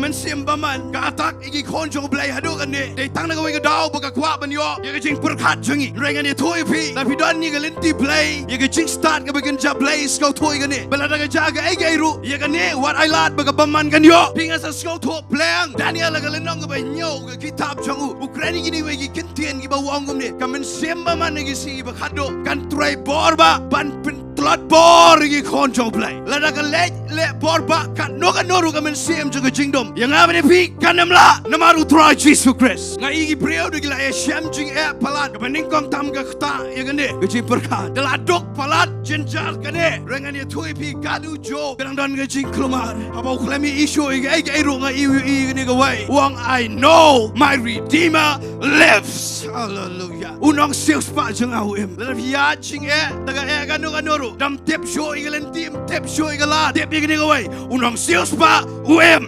Mynsiem baman katak igi konjong play hadu kan ni dei tang na gawai gadau baka kwa ban yo ye jing perkat jangi rengan ni thoi pi na pidon ni galinti play ye jing start ga begin ja play skau thoi kan ni belada ga jaga ai ru ye kan ni what I lat baka baman kan yo pinga sa skau tho playang Daniel ga lenong ga nyo ga kitab jangu Ukraine gini we gi kentien gi ba wangum ni ka Mynsiem baman gi si ba khado kan try borba ban Tlat bor gi konjong play lada ka le borba kan no ka Mynsiem juga jingdom yang apa ni pi kanamla namaru try Jesus Christ nga igi priau de gila Syiam jing palat ka beningkong tam ga kta ya gane gi perkat deladok palat jenjar kane rengan ye thui pi gadu jo kadang don ga jing kelumar apa klemi isu igi ru nga i ni ga wai wang I know my redeemer lives hallelujah unong sius pa jeng au em lada ya jing daga kanu dam tep show igalan tim tep show igala tep igini ga wai unong sius pa UM